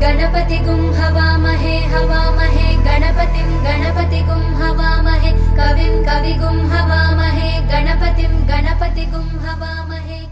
गणपतिगुं हवामहे हवामहे गणपतिं गणपतिगुं हवामहे कविं कविगुं हवामहे गणपतिं गणपतिगुं हवामहे।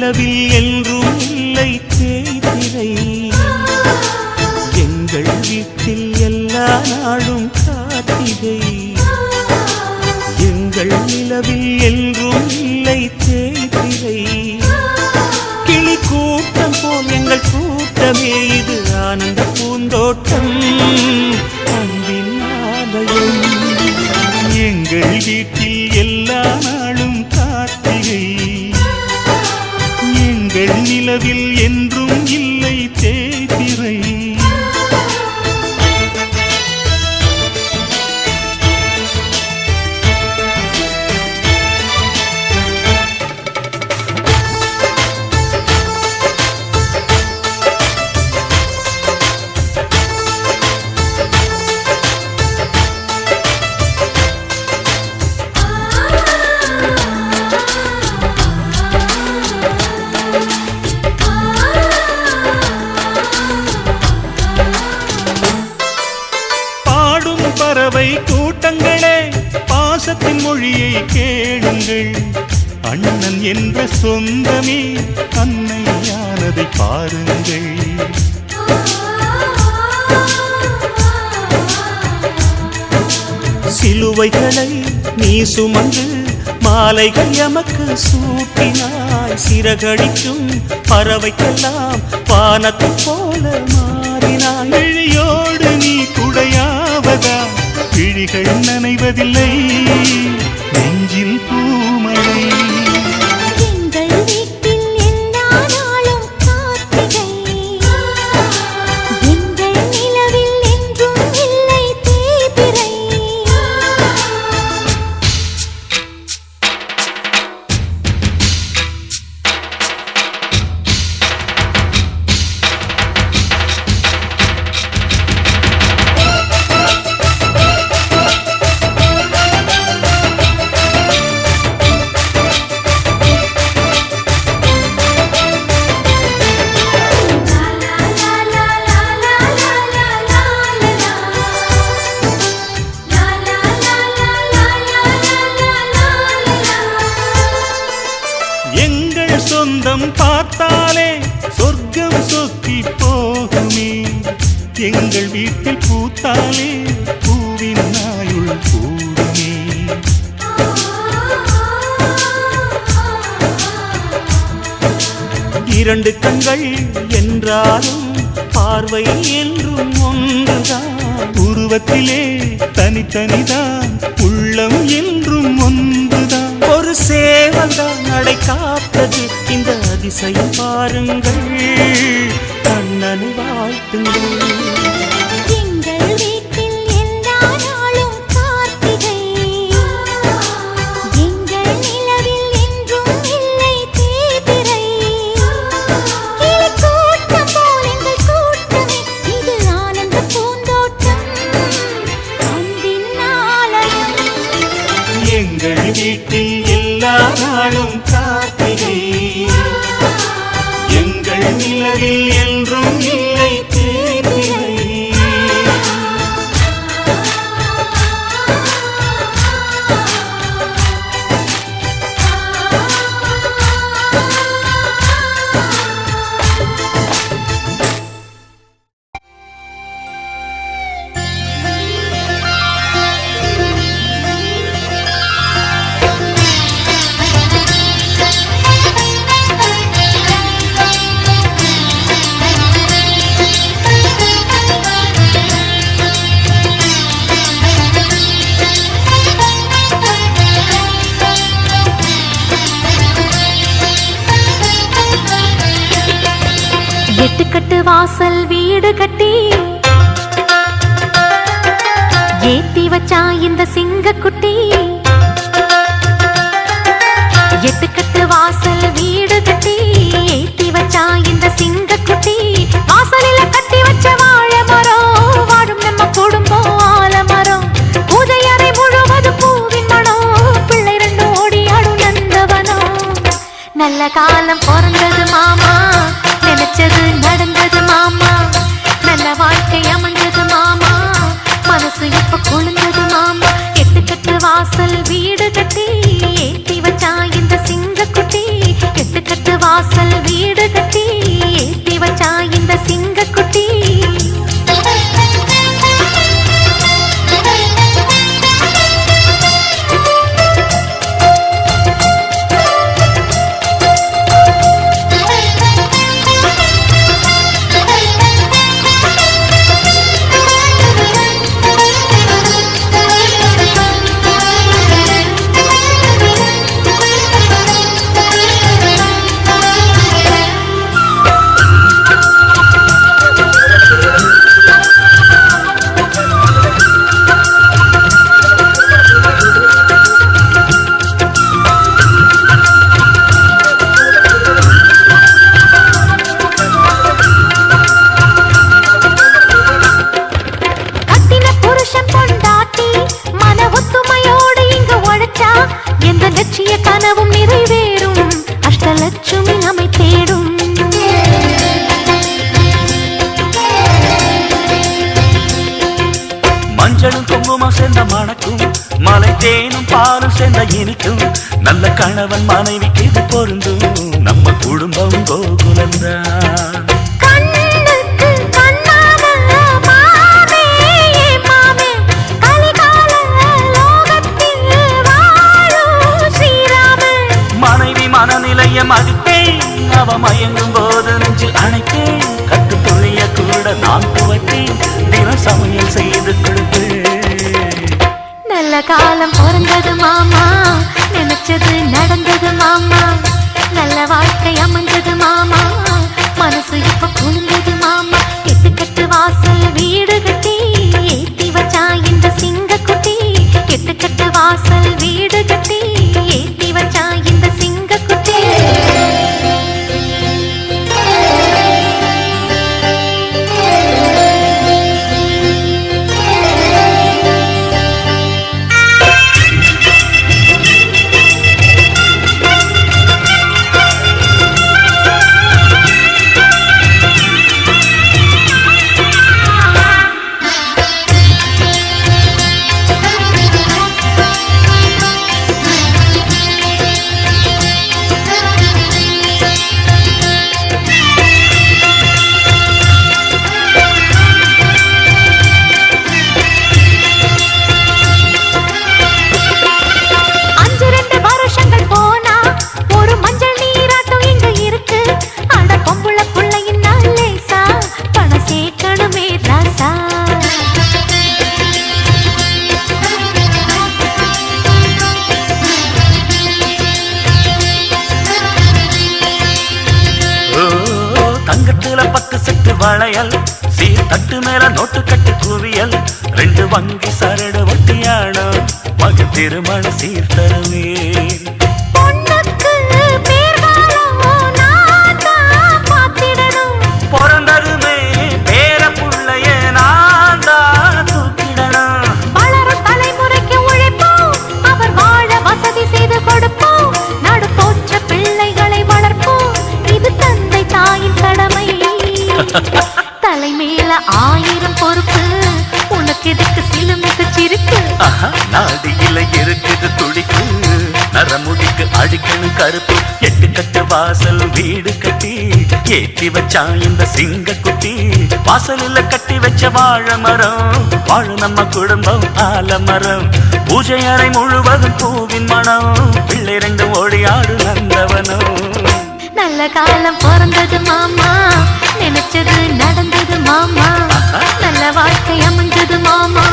நிலவில் என்றும் இல்லை தேய்பிறை. எங்கள் வீட்டில் எல்லா நாளும் கார்த்திகை. எங்கள் நிலவில் என்றும் இல்லை தேய்பிறை. கிளி கூட்டம் போல் எங்கள் கூட்டமே இது ஆனந்த பூந்தோட்டம் அன்பின் ஆலயம். எங்கள் வீட்டில் எல்லா நாளும் கார்த்திகை. எங்கள் நிலவில் என்றும் இல்லை தேய்பிறை. பறவை கூட்டங்களே பாசத்தின் மொழியை கேளுங்கள். அண்ணன் என்ற சொந்தமே அன்னையானதை பாருங்கள். சிலுவைகளை நீ சுமந்து மாலைகள் எமக்கு சூட்டினாய். சிறகடிக்கும் பறவைக்கெல்லாம் வானத்தை போல மாறினாய். விழியோடு நீ குடையாவதா விழிகள் நனைவதில்லை நெஞ்சில் பூமழை. எங்கள் வீட்டில் எல்லா நாளும் கார்த்திகை. எங்கள் நிலவில் என்றும் இல்லை தேய்பிறை. எங்கள் சொந்தம் பார்த்தாலே சொர்க்கம் சொத்தி போகுமே. எங்கள் வீட்டில் பூத்தாலே பூவின் நாயுள் கூடுமே. இரண்டு கண்கள் என்றாலும் பார்வை என்றும் ஒன்றுதான். உருவத்திலே தனித்தனிதான் உள்ளம் என்றும் ஒன்றுதான். ஒரு சேவல்தான் நடை காத்தது இந்த அதிசயம் பாருங்கள். கண்ணனை வாழ்த்துங்கள். எங்கள் வீட்டில் எல்லா நாளும் கார்த்திகை. எங்கள் நிலவில் என்றும் இல்லை தேய்பிறை. கிளி கூட்டம் போல் எங்கள் கூட்டமே இது ஆனந்த பூந்தோட்டம் அன்பின் ஆலயம். எங்கள் வீட்டில் எல்லா நாளும் கார்த்திகை. எங்கள் நிலவில் என்றும் இல்லை தேய்பிறை. எட்டுக்கட்டு வாசல் வீடு கட்டி ஏத்தி வச்சா இந்த சிங்கக்குட்டி. எட்டுக்கட்டு வாசல் வீடு கட்டி ஏத்தி வச்சா இந்த சிங்கக்குட்டி. வாசலில கட்டி வச்ச வாழை மரம் வாடும் நம்ம குடும்பம் ஆலமரம். பூஜை அறை முழுவதும் பூவின் மனம். பிள்ளை ரெண்டும் ஓடியாடும் நந்தவனம். நல்ல காலம் பிறந்தது மாமா நினைச்சது நடந்தது மாமா. நல்ல வாழ்க்கை அமைஞ்சது மாமா மனசு இப்ப குளிர்ந்தது மாமா. எட்டுக்கட்டு வாசல் வீடு கட்டி ஏத்தி வச்சா இந்த சிங்கக்குட்டி. எட்டுக்கட்டு வாசல் கனவும் நிறைவேறும் அஷ்டலட்சுமி நம்மை தேடும் மஞ்சளும் குங்குமம் சேர்ந்த மணக்கும் மலை தேனும் பாலும் சேர்ந்த இனிக்கும் நல்ல கணவன் மனைவிக்கு இது பொருந்தும் நம்ம குடும்பம் கோகுலந்தான் மனைவி மனநிலைய மதிப்பேன் அவ மயங்கும் போது நெஞ்சு அணைப்பேன் கட்டு துளிய கூட நான் துவைப்பேன் தினம் சமையல் செய்து கொடுப்பேன் நல்ல காலம் பிறந்தது மாமா நினைச்சது நடந்தது மாமா நல்ல வாழ்க்கை அமைஞ்சது மாமா மனசு இப்ப குளிர்ந்தது மாமா கெட்டு கட்டு வாசல் வீடு கட்டி ஏத்தி வச்சா இந்த சிங்க குட்டி கெட்டு கட்டு வாசல் வீடு கட்டி ஏத்தி வச்சா இந்த சிங்க குட்டி வளையல் சீர் தட்டு மேல நோட்டு கட்டு குவியல் ரெண்டு வங்கி சரடு வட்டியானோ மக திருமண சீர் தருவேன் பிறந்ததுமே பேர புள்ளைய நான் தான் தூக்கிடணும் வளரும் தலைமுறைக்கு உழைப்போம் அவர் வாழ வசதி செய்து கொடுப்போம் நாடு போற்ற பிள்ளைகளை வளர்ப்போம் இது தந்தை தாயின் கடமை தலைமையில 1000 பொறுப்பு உனக்கு எதுக்கு சிலுமிசு சிரிப்பு நாடியில இருக்குது துடிப்பு நரமுடிக்கு அடிக்கணும் கருப்பு எட்டு கட்டு வாசல் வீடு கட்டி ஏற்றி வச்சா இந்த சிங்க குட்டி வாசலில் கட்டி வச்ச வாழை மரம் வாழ நம்ம குடும்பம் ஆலமரம் பூஜை அறை முழுவதும் பூவின் மனம் பிள்ளை ரெண்டு ஓடியாடு நந்தவனம் நல்ல காலம் பிறந்தது மாமா நினைச்சது நடந்தது மாமா நல்ல வாழ்க்கை அமைஞ்சது மாமா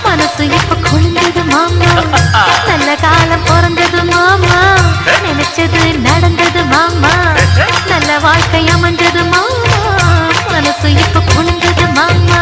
மனசு இப்ப குளிர்ந்தது மாமா நல்ல காலம் பிறந்தது மாமா நினைச்சது நடந்தது மாமா நல்ல வாழ்க்கை அமைஞ்சது மாமா மனசு இப்ப குளிர்ந்தது மாமா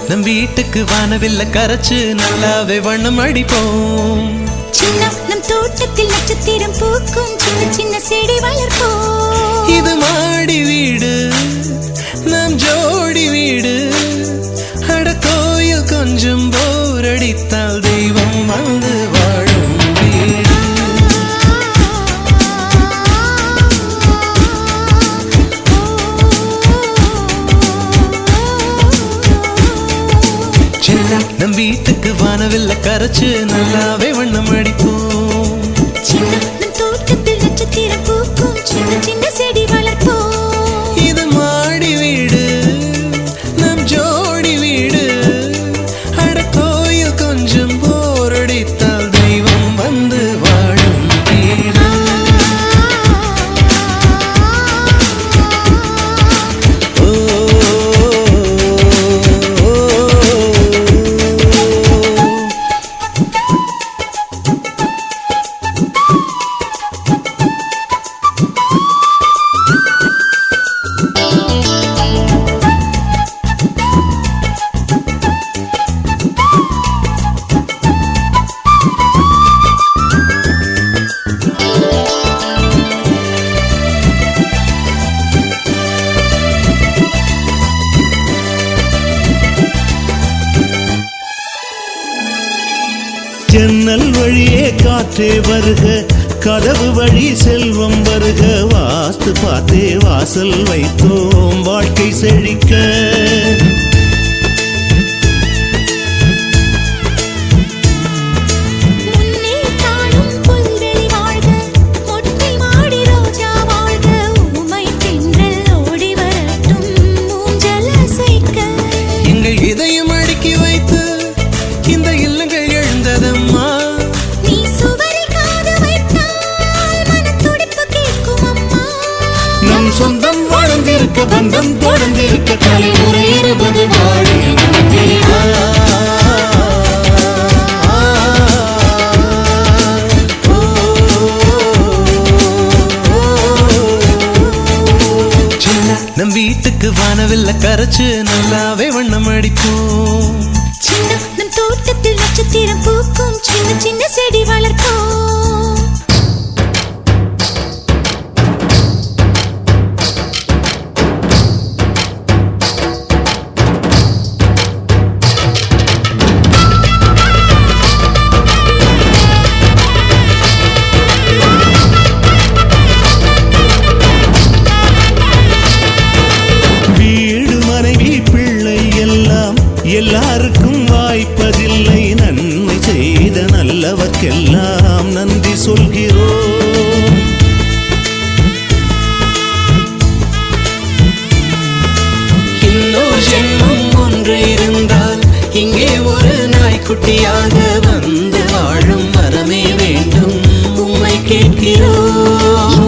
நம் வீட்டுக்கு வானவில்ல கரைச்சு நல்லாவே வண்ணம் அடிப்போம் சின்ன நம் தோட்டத்தில் நட்சத்திரம் பூக்கும் சின்ன சின்ன செடி வளர்ப்போம் இது மாடி வீடு நம் ஜோடி வீடு அட கோயில் கொஞ்சம் போர் அடித்தால் தெய்வம் வந்து வாழும் வீடு நம் வீட்டுக்கு வானவில்ல கரைச்சு நல்லாவே வண்ணம் அடிப்போம் சின்ன நம் தோட்டத்தில் நட்சத்திரம் பூக்கும் சின்ன சின்ன செடி வளர்ப்போம் இது மாடி வீடு நம் ஜோடி வீடு அட கோயில் கொஞ்சம் போர் அடித்தால் தெய்வம் வந்து வாழும் வீடு வழியே காற்றே வருக, கதவு வழி செல்வம் வருக. வாஸ்து பார்த்தே வாசல் வைத்தோம் வாழ்க்கை செழிக்க. சொந்தம் வாழ்ந்திருக்க, பந்தம் தொடர்ந்திருக்க, தலைமுறை 20 வாழிய நம் வீட்டுக்கு வானவில்ல கரைச்சு நல்லாவே வண்ணம் அடிப்போம். சின்ன நம் தோட்டத்தில் நட்சத்திரம் பூக்கும், சின்ன சின்ன செடி வளர்ப்போம். எல்லாருக்கும் வாய்ப்பதில்லை, நன்மை செய்த நல்லவர்க்கெல்லாம் நன்றி சொல்கிறோம். இன்னொரு ஜென்மம் ஒன்று இருந்தால் இங்கே ஒரு நாய்க்குட்டியாக வந்து வாழும் வரமே வேண்டும், உம்மை கேட்கிறோம்.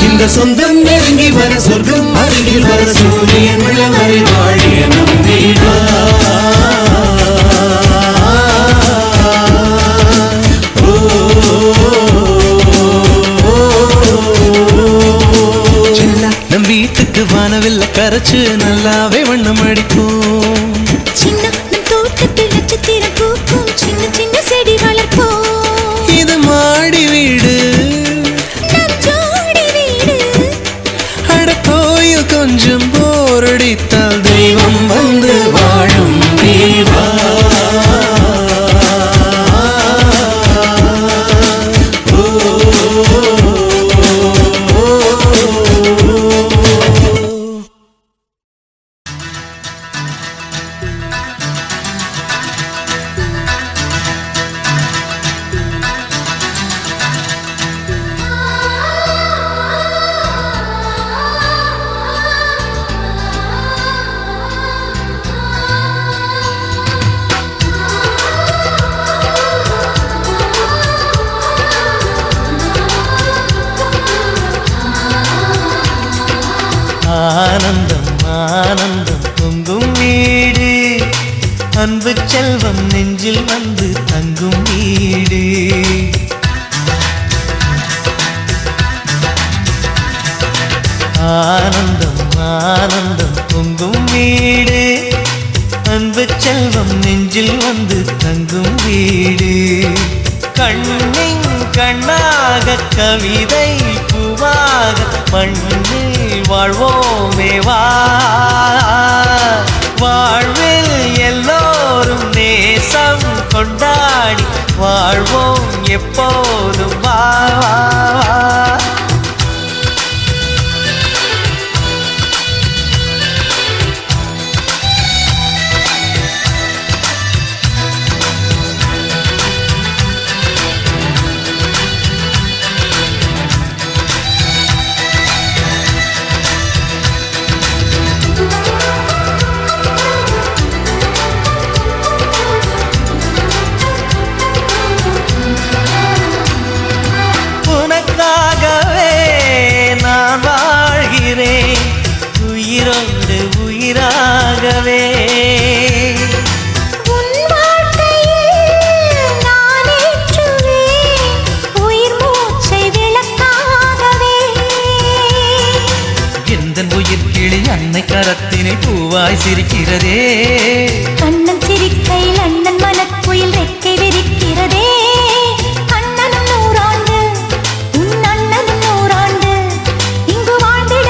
இந்த சொந்தம் நெருங்கி வர, சொர்க்கம் அருகில் வர, சூரியன் வரை வாழிய நம் வீடா. நம் வீட்டுக்கு வானவில்ல கரைச்சு நல்லாவே வண்ணம் அடிப்போம். சின்ன நம் தோட்டத்தில் நட்சத்திரம் பூக்கும், சின்ன சின்ன செடி வளர்ப்போம். இது மாடி வீடு, கொஞ்சம் போரடித்தால் தெய்வம் வந்து வாழும் வீடா. ஆனந்தம் ஆனந்தம் பொங்கும் வீடு, அன்பு செல்வம் நெஞ்சில் வந்து தங்கும் வீடு. ஆனந்தம் ஆனந்தம் பொங்கும் வீடு, அன்பு செல்வம் நெஞ்சில் வந்து தங்கும் வீடு. கண்ணின் கண்ணாக கவிதை பூவாக மண்ணில் வாழ்வோமே வா. வாழ்வில் எல்லோரும் நேசம் கொண்டாடி வாழ்வோம் எப்போதும் வா. உயிரோடு உயிராகவே உன் வாழ்க்கையில் நான் ஏற்றுவேன், உயிர் மூச்சை விளக்காகவே. எந்தன் உயிர் கிளி அன்னை கரத்தினை பூவாய் சிரிக்கிறதே. கண்ணன் சிரிக்கையில் அண்ணன் மனக்குயில் ரெக்கை விரிக்கிறதே. அண்ணனும் 100 ஆண்டு, உன் அண்ணனும் 100 ஆண்டு, இங்கு வாழ்ந்திட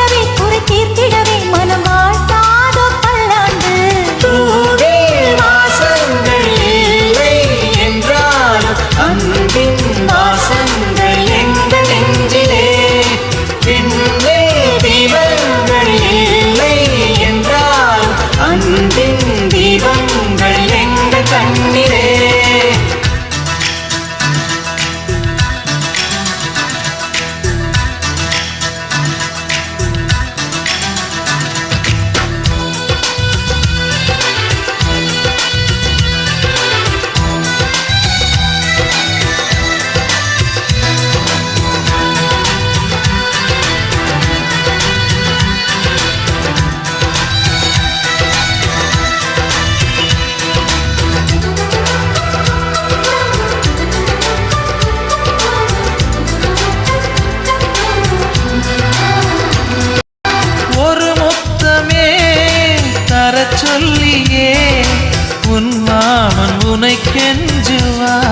கெஞ்சுவார்.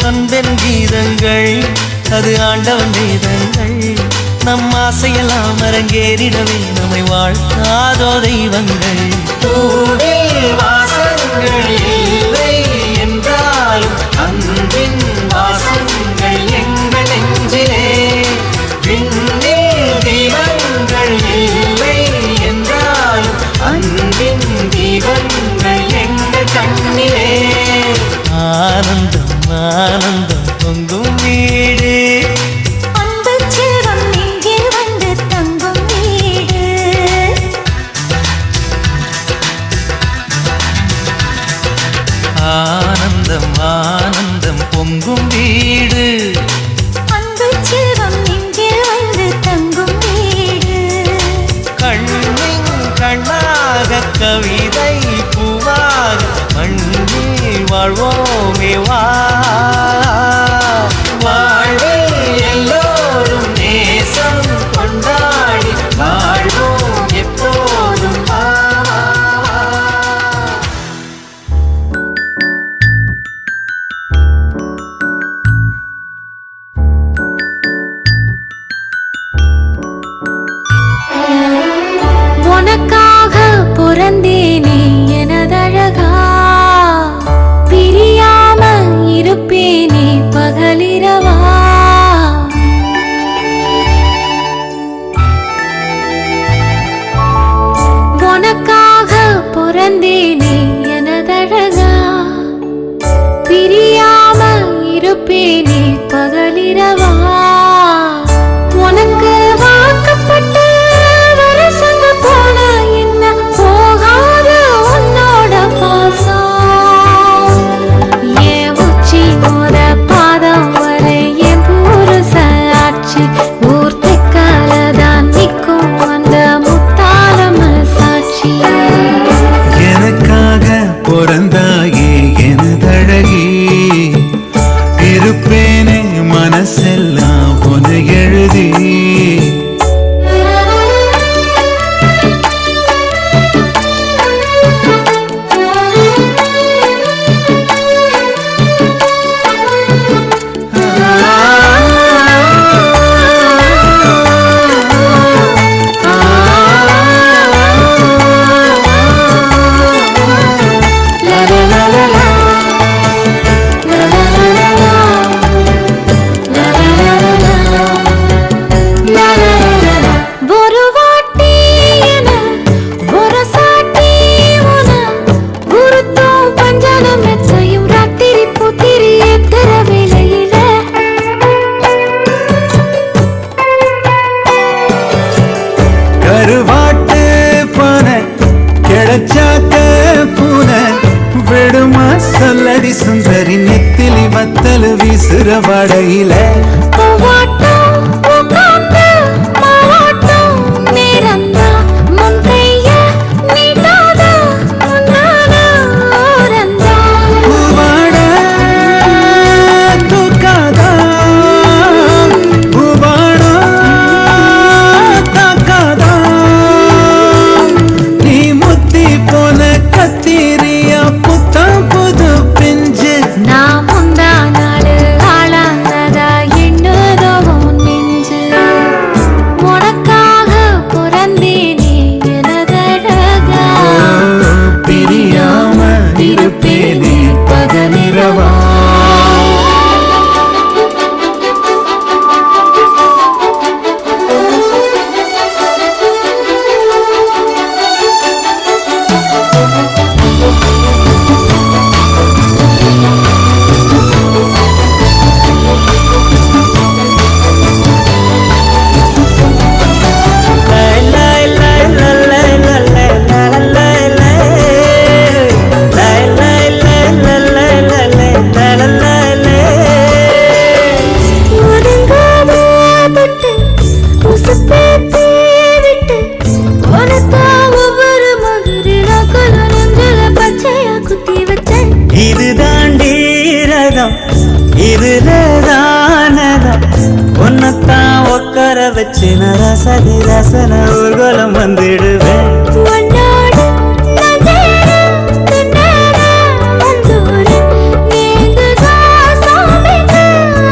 அன்பெனும் கீதங்கள் அது ஆண்டவன் வேதங்கள். நம் ஆசையெல்லாம் அரங்கேறிடவே நம்மை வாழ்த்தாதோ தெய்வங்கள். பூவில் வாசங்கள் இல்லை என்றாலும் அன்பின் வாசங்கள் எங்கள் நெஞ்சிலே. விண்ணில் தீபங்கள் இல்லை என்றாலும் அன்பின் தீபங்கள் எங்கள் கண்ணிலே. ஆனந்தம் ஆனந்தம் பொங்கும் வீடு. அன்பு செல்வம் இங்கே வந்து தங்கும் வீடு. ஆனந்தம் ஆனந்தம் பொங்கும் வீடு. அன்பு செல்வம் இங்கே வந்து தங்கும் வீடு. கண்ணின் கண்ணாக கவிதை பூவாக மண்ணில் வாழ்வோமே வா. வாழ்வில் எல்லோரும் நேசம் கொண்டாடி வாழ்வோம் எப்போதும் வா. உனக்காக பிறந்தேனே எனதழகா, பிரியாம இருப்பேனே பகலிரவா. உனக்காக பிறந்தேனே எனதழகா, பிரியாம இருப்பேனே பகலிரவா. உனக்கு வாக்கப்பட்டு வருஷங்க போன என்ன போகாத உன்னோட பாசம். என் உச்சி மோத பாதம் வரை என் புருஷ ஆட்சி. ஊர் தெக்காலதான் நிற்கும் அந்த முத்தாரம சாட்சி. எனக்காக பிறந்தாயே எனதழகி, இருப்பேனே மனசெல்லாம் உன எழுதி. ஒரு வாட்டி என ஒரு சாட்டி உன குருத்தம் பஞ்சனம் மெச்சையும் ராத்திரி புத்திரி எத்தர வேளையில. கருவாட்டு பானை கிடைச்சாக்க பூனை விடுமா சொல்லடி சுந்தரி. நெத்திலி வத்தல் வீசுற வடையில பூவாட்டம் பூக்காத்து மாவாட்டம் நேரந்தான் முன் கைய நீட்டாத முன்னால ஓரந்தான். பூவாட தூக்காதா பூவாடா தாக்காதா. நீ முத்தி போன கத்திரியா புத்தம் புது பிஞ்சு. நான் முந்தா நாள் ஆளானதா எண்ணு வர வச்சு நரசதி ரசன ஊர்வலம் வந்திடுவேன் உன்னோடு நான் சேர துன்னார வந்தூர நீங்குதா சாமிக்கு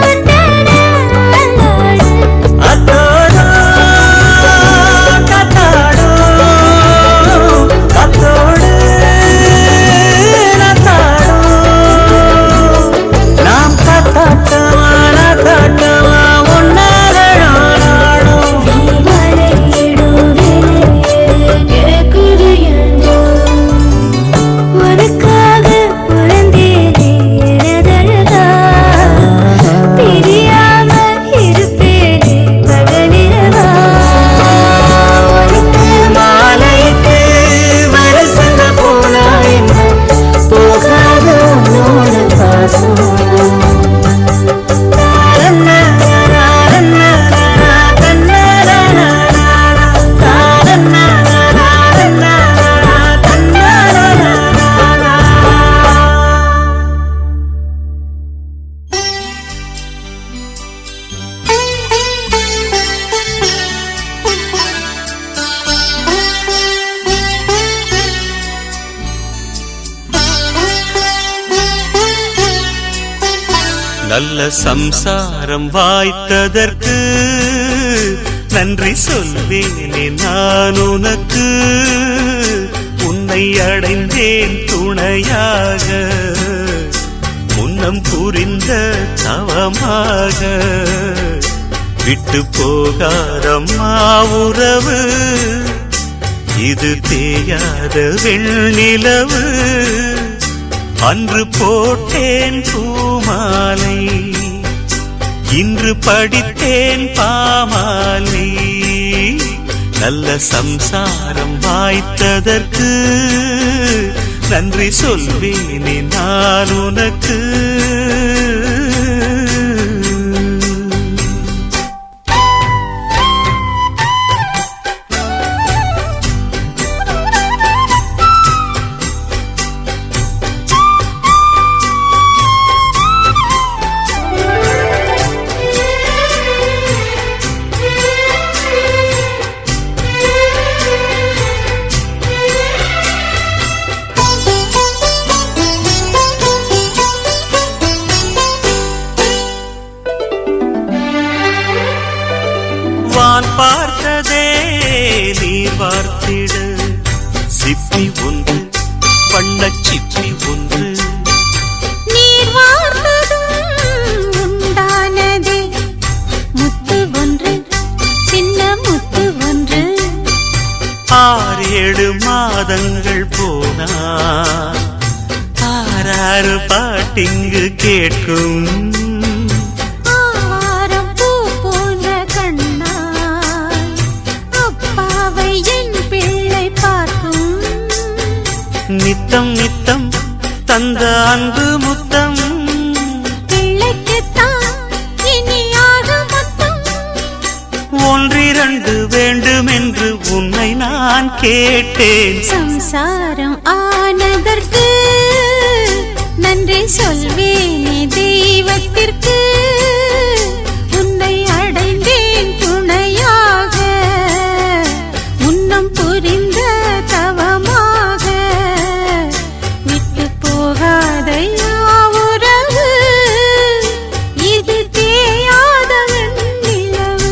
அண்டாட அல்லாடு அத்தோடு கத்தாடு அத்தோடு நத்தாடு நாம் கத்தாட்டமா நத்தாட்டமா நல்ல சம்சாரம் வாய்த்ததற்கு நன்றி சொல்வேனே நான் உனக்கு உன்னை அடைந்தேன் துணையாக முன்னம் புரிந்த தவமாக விட்டு போகாதம்மா உறவு இது தேயாத வெண்ணிலவு அன்று போட்டேன் பூமாலை இன்று படித்தேன் பாமாலை நல்ல சம்சாரம் வாய்த்ததற்கு நன்றி சொல்வேனே நான் உனக்கு பார்த்ததே நீர் வார்த்திட சிப்பி ஒன்று வண்ணச் சிப்பி ஒன்று நீர் வார்த்ததும் உண்டானதே முத்து ஒன்று சின்ன முத்து ஒன்று 6-7 மாதங்கள் போனா 6 பாட்டிங்கு கேட்கும் நித்தம் நித்தம் தந்த அன்பு முத்தம் பிள்ளைக்குத்தான் இனியாக மொத்தம் 1-2 வேண்டும் என்று உன்னை நான் கேட்டேன் சம்சாரம் ஆனதற்கு நன்றி சொல்வேனே தெய்வத்திற்கு உன்னை அடைந்தேன் துணையாக முன்னம் புரிந்த தவமாக விட்டு போகாதையா உறவு இது தேயாத வெண்ணிலவு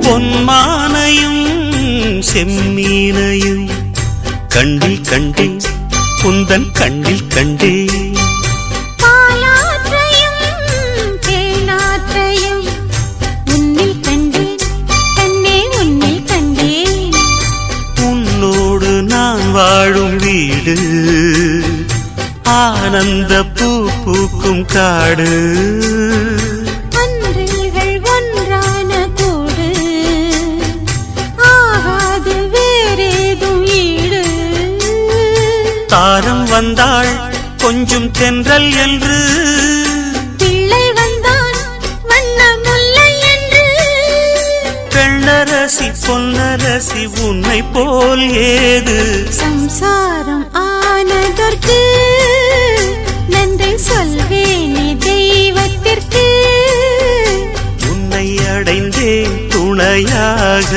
பொன்மானையும் செம்மீனையும் கண்ணில் கண்டேன் குந்தன் கண்ணில் கண்டேன் பாலாற்றையும் தேனாற்றையும் உன்னில் கண்டேன் கண்ணே உன்னில் கண்டேன் உன்னோடு நான் வாழும் வீடு பூக்கும் காடு அன்றில்கள் ஒன்றான கூடு ஆகாது வேறேதும் ஈடு தாரம் வந்தாள் கொஞ்சம் தென்றல் என்று பிள்ளை வந்தான் வண்ண முல்லை என்று பெண்ணரசி பொன்னரசி உன்னை போல் ஏது சம்சாரம் ஆனதற்கு நன்றி சொல்வேனே தெய்வத்திற்கு உன்னை அடைந்தேன் துணையாக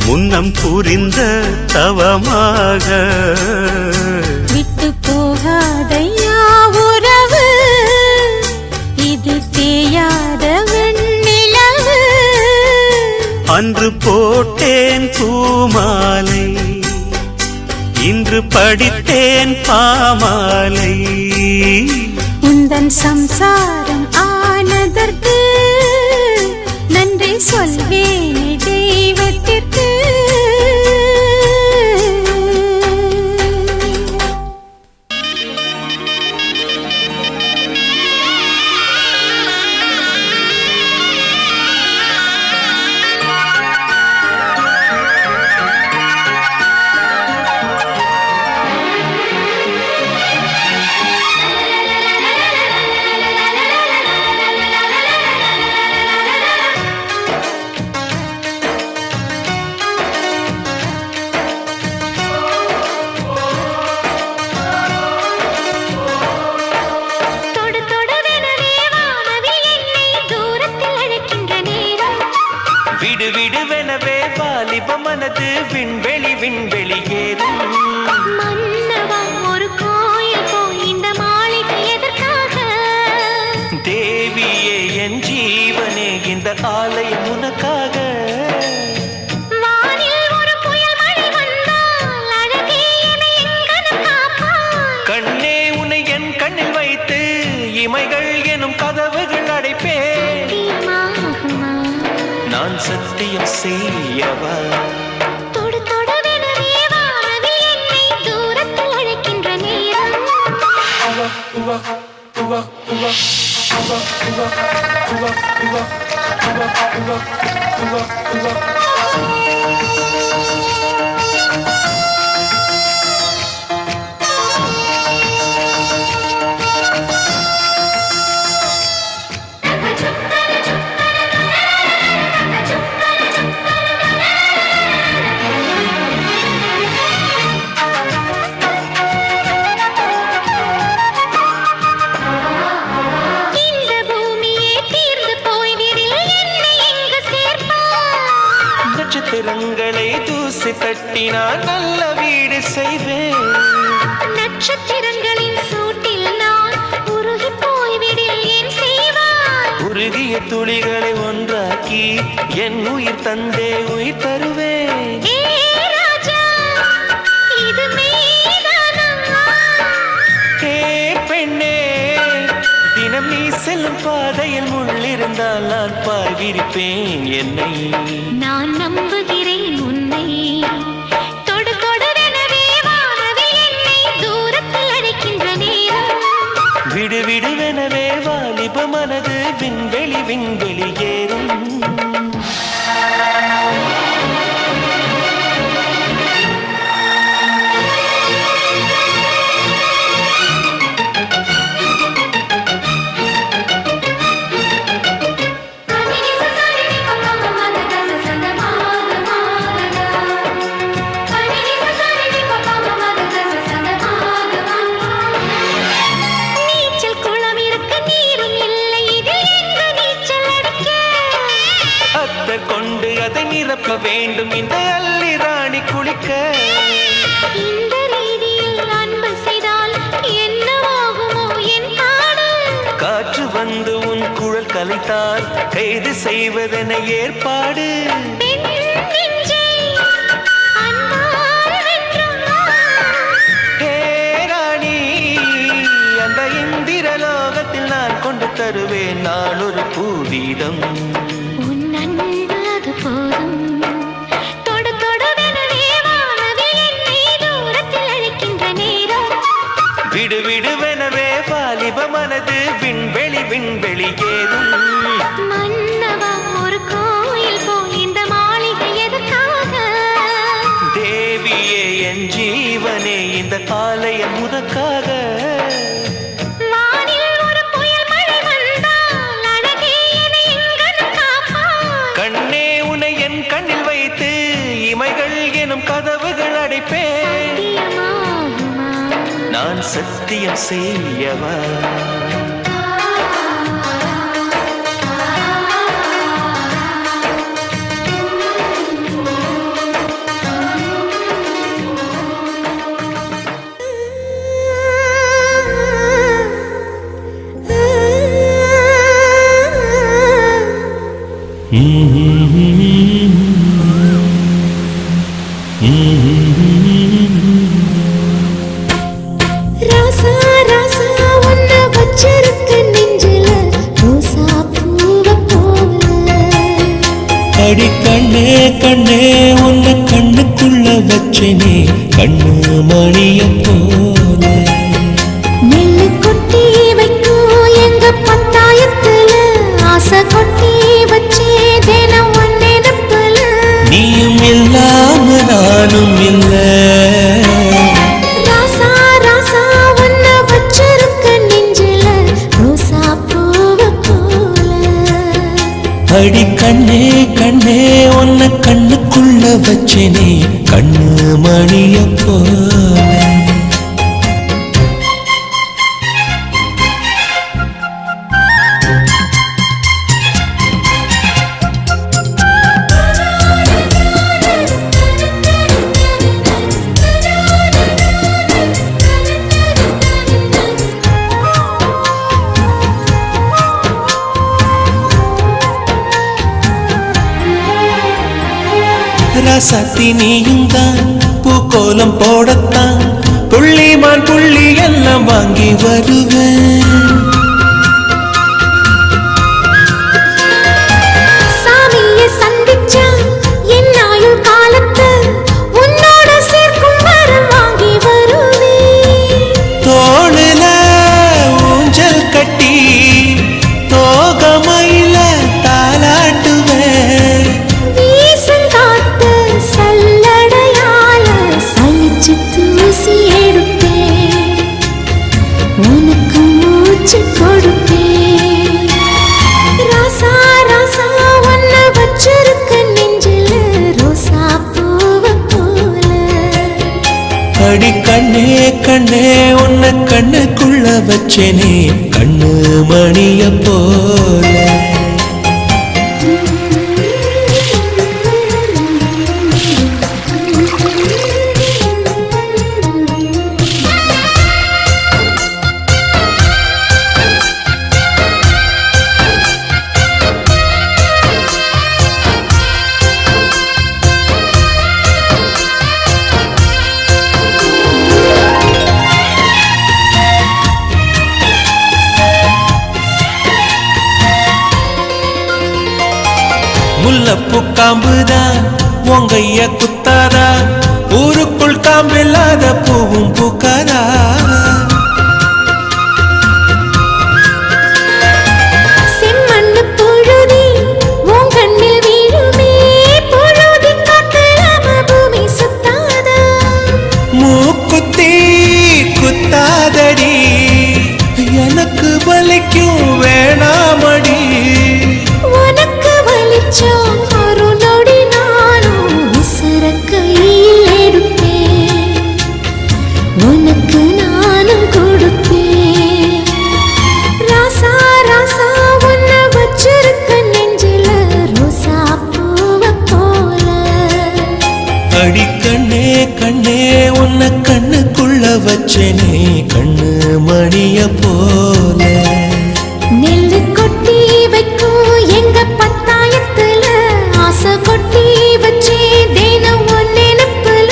முன்னம் புரிந்த தவமாக விட்டு போகாதையா உறவு இது தேயாத வெண்ணிலவு அன்று போட்டேன் பூமாலை இன்று படித்தேன் பாமாலை உந்தன் சம்சாரம் ஆனதற்கு நன்றி சொல்வேனே தெய்வத்திற்கு விடுவிடுவெனவே வாலிப மனது விண்வெளி விண்வெளி ஏறும் மன்னவா ஒரு கோயில் போய் இந்த மாளிகை எதற்காக தேவியே என் ஜீவனே இந்த ஆலயம் உனக்காக வானில் ஒரு புயல் மழை வந்தால் அழகே என்னை எங்கனம் காப்பாய் கண்ணே உன்னை என் கண்ணில் வைத்து இமைகள் எனும் கதவுகள் அடைப்பேன் தீமாகுமா நான் சத்தியம் செய்யவா தொடு தொடுவெனவே வானவில் என்னை தூரத்தில் அழைக்கின்ற நேரம் இந்த பூமியே தீர்ந்து போய்விடில் என்னை எங்கு சேர்ப்பாய் நட்சத்திரங்களை தூசி தட்டினால் நல்ல வீடு செய்வேன் நட்சத்திரங்களின் சூட்டில் நான் உருகி போய்விடில் என் செய்வாய் உருகிய துளிகளை ஒன்றாக்கி என் உயிர் தந்தே உயிர் தருவேன் ஏ ராஜா இது மெய்தானா ஏ பெண்ணே தினம் நீ செல்லும் பாதையில் முள்ளிருந்தால் நான் பாய் விரிப்பேன் என்னை நான் நம்புகிறேன் உன்னை தொடு தொடுவெனவே வானவில் என்னை தூரத்தில் அழைக்கின்ற நேரம் விடுவிடுவெனவே வாலிப மனது விண்வெளி விண்வெளி ஏறும் நீச்சல் குளம் இருக்க நீரும் இல்லை இதில் எங்கு நீச்சல் அடிக்க அத்தர் கொண்டு அதை நிரப்ப வேண்டும் இந்த அல்லி ராணி குளிக்க இந்த ரீதியில் அன்பு செய்தால் என்னவாகுமோ என் பாடு காற்று வந்து உன் குழல் கலைத்தால் கைது செய்வதென ஏற்பாடு பெண் நெஞ்சை அன்பால் வென்றும் ஹே ராணி அந்த இந்திர லோகத்தில் நான் கொண்டு தருவேன் நான் ஒரு பூவீதம் உன் அன்பு அது போதும் தொடு தொடுவெனவே வானவில் என்னை தூரத்தில் அழைக்கின்ற நேரம் விடுவிடுவெனவே விண்வெளி ஏதும். மன்னவா ஒரு கோயில் போல் இந்த மாளிகை எதற்காக? தேவியே என் ஜீவனே இந்த ஆலயம் உனக்காக. வானில் ஒரு புயல் மழை வந்தால் அழகே என்னை எங்கனம் காப்பாய். கண்ணே உன்னை என் கண்ணில் வைத்து இமைகள் எனும் கதவுகள் அடைப்பேன். சத்தியமாகுமா? நான் சத்தியம் செய்யவா? ராசா ராசா உன்னை வச்சிருக்க நெஞ்சில ரோசா பூவை போல. அடி கண்ணே கண்ணே உன்னை கண்ணுக்குள்ள வச்சனே கண்ணு மணிய போல. நெல்லு கொட்டி வைக்கும் எங்க பத்தாயத்துல ஆசை கொட்டி வச்சே தினம் நினைப்புல. நீயும் இல்லாம நானும் இல்ல. ராசா ராசா உன்னை வச்சிருக்க நெஞ்சில ரோசா பூவை போல. அடி கண்ணே கண்ணே உன்னை கண்ணுக்குள்ள வச்சனே கண்ணு மணிய போல. ரசத்தி நீயும் தான் பூக்கோலம் போடத்தான் புள்ளிமான் புள்ளி எல்லாம் வாங்கி வருவேன். சாமியை சந்திச்சா என் ஆயுள் காலத்து உன்னோட சேர்க்கும் வரம் வாங்கி வருவேன். தோளுல ஊஞ்சல் கட்டி தோகமையில தாலாட்டுவேன். வீசங்காத்து சல்லடையால சலிச்சு தூசி எடுப்பேன். உனக்கு மூச்சு கொடுப்பேன். ராசா ராசா உன்னை வச்சிருக்க நெஞ்சில ரோசா பூவை போல. அடி கண்ணே கண்ணே உன்னை கண்ணுக்குள்ள வச்சனே கண்ணு மணிய போல. முல்லப்பூ காம்புதான் உங்கைய குத்தாரா ஊருக்குள் காம்பில்லாத பூவும் பூக்காரா. செம்மண்ணு புழுதி உன் கண்ணில் வீழுமே. புழுதி காத்தலாம பூமி சுத்தாதா. மூக்குத்தி குத்தாதடி எனக்கு வலிக்கும் வேணாமடி. உனக்கு வலிச்சோம் ஒரு நொடி நானும் விசிற கையில் எடுப்பேன். உனக்கு நானும் கொடுப்பேன். ராசா ராசா உன்னை வச்சிருக்க நெஞ்சில ரோசா பூவை போல. அடி கண்ணே கண்ணே உன்னை கண்ணுக்குள்ள வச்சனே கண்ணு மணிய போல. நெல்லு கொட்டி வைக்கும் எங்க பத்தாயத்துல ஆசை கொட்டி வச்சே தினம் நினைப்புல.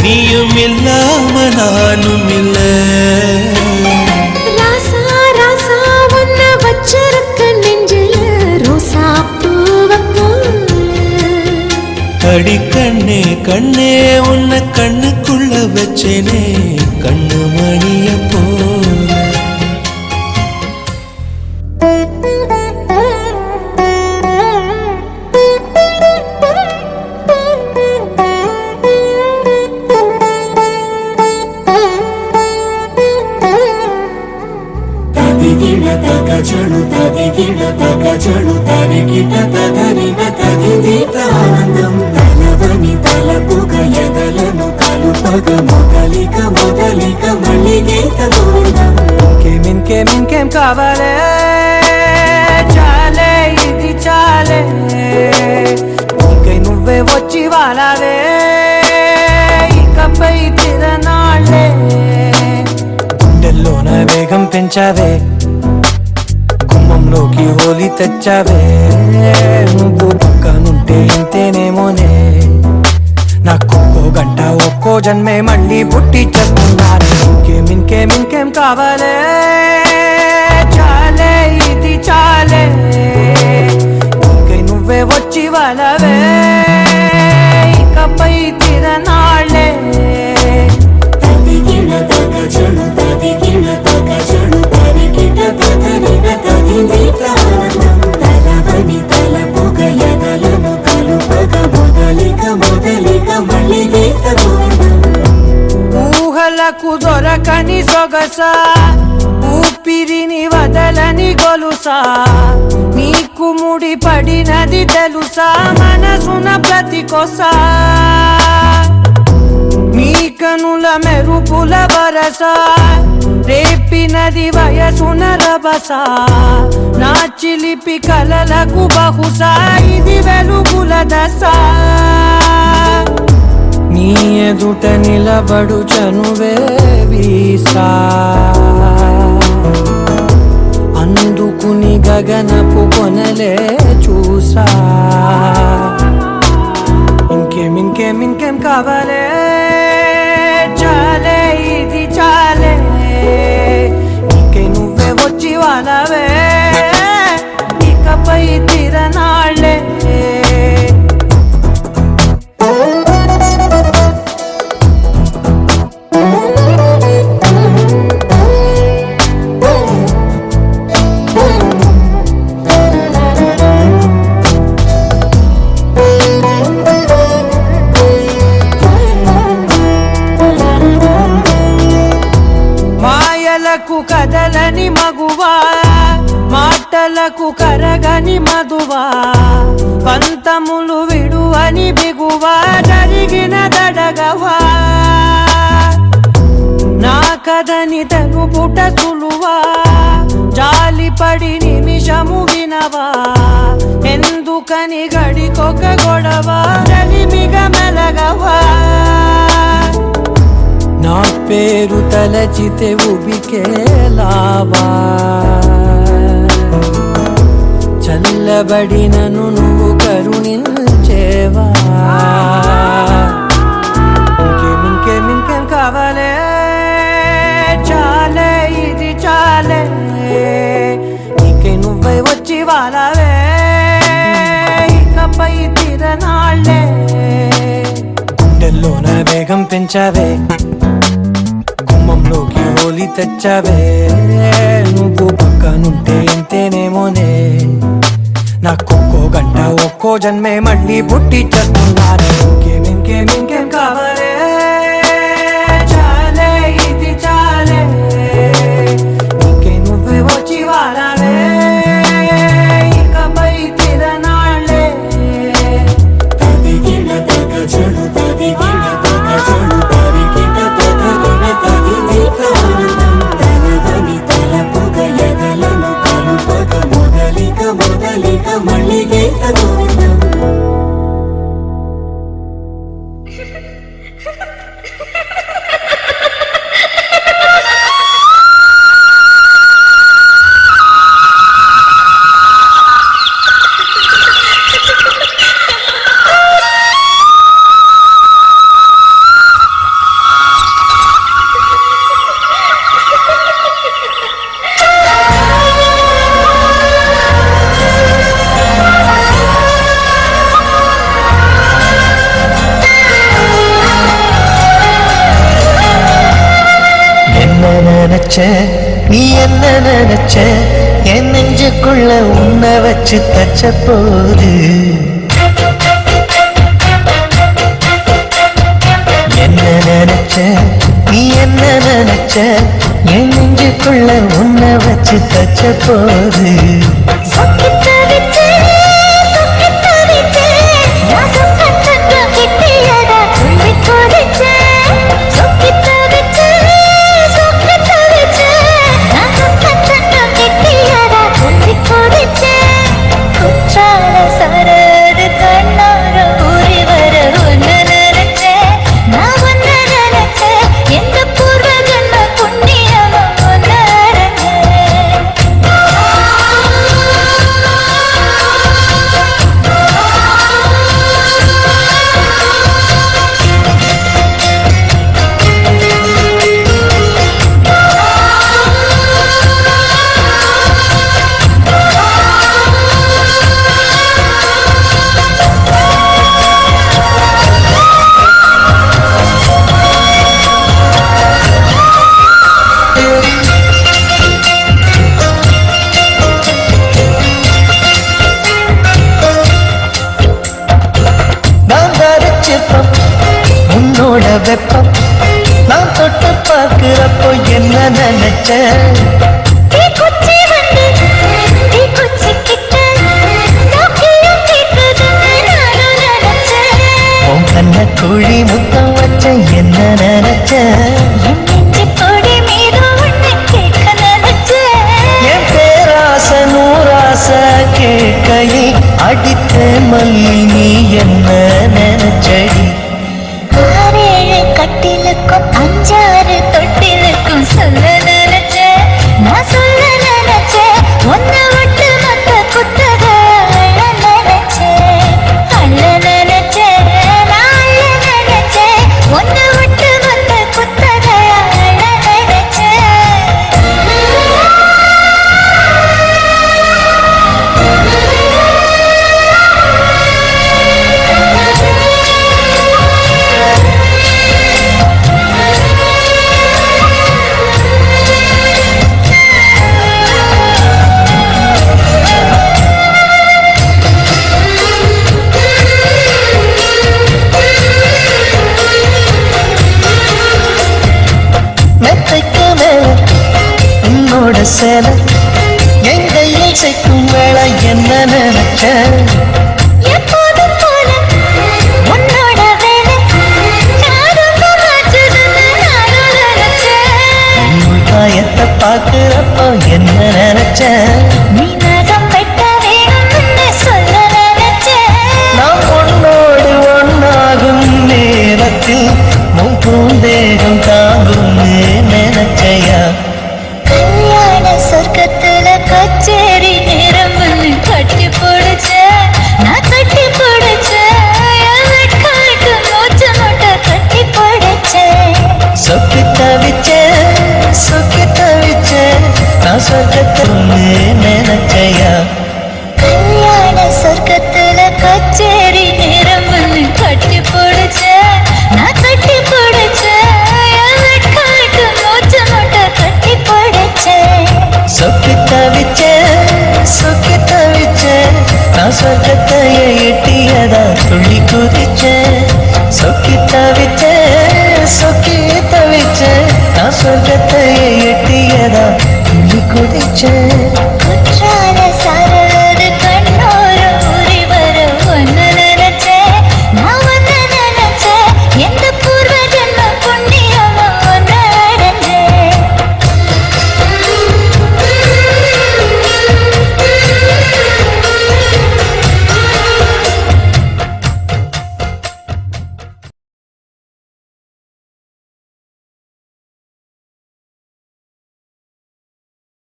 நீயும் இல்லாம நானும் இல்ல. ராசா ராசா உன்னை வச்சிருக்க நெஞ்சில ரோசா பூவை போல. அடி கண்ணே கண்ணே உன்னை கண்ணுக்குள்ள வச்சனே கண்ணு மணிய போல. తదిగిడ తగ చడు తదిగిడ తగ చడు తరిగిట తగరిన తదిదీత ఆనందం తలవని తలపుగ ఎదలను కలుపగ మొదలిక మొదలిక మళ్ళీ గీత గోవిందం. ఇంకేం కావాలే చాలే ఇది చాలే ఇంకై నువ్వే వచ్చి వాలావే ఇకపై తిరనాళ్ళే గుండెల్లోన వేగం పెంచావే గుమ్మంలోకి హోలీ తెచ్చావే నువ్వు పక్కనుంటే ఇంతేనేమోనే నాకొక్కో గంట ఒక్కో జన్మే మళ్ళీ పుట్టి చేస్తున్నాను. ఇంకేం కావాలే చాలే ఇది చాలే ఇంకై నువ్వే వచ్చి వాళ్ళవే ఇకపై తిరనాళ్ళే తదిగిడ తగ చడు తదిగిడ తగ చడు తరిగిట తగరిన తదిదీత ఆనందం తలవని తలపుగ ఎదలను కలుపగ మొదలిక మొదలిక మళ్ళీ గీత గోవిందం. ఊహలకు దొరకని సొగస ఊపిరిని వదలని గొలుసా నీకు ముడి పడినది తెలుసా మనసున ప్రతి కొసా నీ కనుల మెరుపుల వరస రేపినది వయసున రభస నా చిలిపి కలలకు బహుశా ఇది వెలుగుల దశ నీ ఎదుట నిలబడు చనువే వీసా అందుకుని గగనపు కొనలే చూసా. ఇంకేం కావాలే చాలే ఇది చాలే ఇంకై నువ్వే వచ్చి వాళ్ళవే ఇకపై తిరనాళ్ళే. మాయలకు కదలని మగువా మాటలకు కరగని మధువా పంతములు విడువని బిగువా జరిగిన దడగవా నా కథని తెలుపుట సులువా జాలిపడి నిమిషము వినవా ఎందుకని గడికొక గొడవ రలిమిగ మెలగవా నా పేరు తలచితే ఉబికేలావా చల్లబడినను నువ్వు కరుణించేవా. ఇంకేం కావాలే చాలే ఇది చాలే ఇంకై నువ్వే వచ్చి వాళ్ళవే ఇకపై తిరనాళ్ళే గుండెల్లోన వేగం పెంచావే గుమ్మంలోకి హోలీ తెచ్చావే నువ్వు పక్కనుంటే ఇంతేనేమోనే నాకొక్కో గంట ఒక్కో జన్మే మళ్ళీ పుట్టి చేస్తున్నాను. ఇంకేం కావాలే చాలే ఇది చాలే ఇంకై నువ్వే వచ్చి వాళ్ళవే ఇకపై తిరనాళ్ళే తదిగిడ తగ చడు తదిగిడ తగ చడు తరిగిట తగరిన తదిదీత ఆనందం తలవని తలపుగ ఎదలను కలుపగ మొదలిక మొదలిక మళ్ళీ గీత గోవిందం. நினைச்ச நீ என்ன நினைச்ச என் நெஞ்சுக்குள்ள உன்னை வச்சு தச்ச போது என்ன நினைச்ச நீ என்ன நினைச்ச என் நெஞ்சுக்குள்ள உன்னை வச்சு தச்ச போது உன்னோட வெப்பம் நான் தொட்டு பார்க்கிறப்போ என்ன நினைச்ச உன் கண்ண குழி முத்தம் வச்ச என்ன நினைச்ச என் பேராச நூறாச கேட்கையை அடித்த மல்லி நீ என்ன நினைச்சடி கட்டிலுக்கும் 5-6 தொட்டிலுக்கும் சொல்ல நினைச்ச நான் சொல்ல நினைச்ச ஒன்ன விட்டு மத்த குத்தக அள்ள நினைச்ச நான் அள்ள நினைச்ச ஒன்ன விட்டு மத்த குத்தக அள்ள நினைச்ச மெத்தைக்கு மேல உன்னோட சேலை என் கையில் சேர்க்கும் வேளை என்ன நினைச்ச எப்போதும் போல உன்னோட வேலை யாரும் மாற்றுதுன்னு நானும் நினைச்சேன் காயத்தை பார்க்கிறப்போ என்ன நினைச்ச நீ நகம் வெட்ட வேணும்னு சொல்ல நினைச்சேன் நான் உன்னோடு ஒன்னாகும் நேரத்தில் உன் பூந்தேகம் தாங்கும்னு நினைச்சையா கல்யாண சொர்க்கத்துல கச்சேரி நேரம்னு கட்டி போடுச்ச நான் கட்டி போடுச்ச காட்டு மூச்சு முட்டை கட்டி போடுச்ச சொக்கி தவிச்ச நான் சொர்க்கத்துன்னு நினைச்சையா கல்யாண சொர்க்கத்துல கச்சேரி நேரம்னு கட்டி போடுச்ச நான் கட்டி போடுச்ச காட்டு மூச்சு முட்டை கட்டி போடுச்ச சொக்கி தவிச்ச நான் சொர்க்கத்தைய எட்டியதா துள்ளி குதிச்ச சொக்கி தவிச்ச நான் சொர்க்கத்தைய எட்டியதா துள்ளி குதிச்ச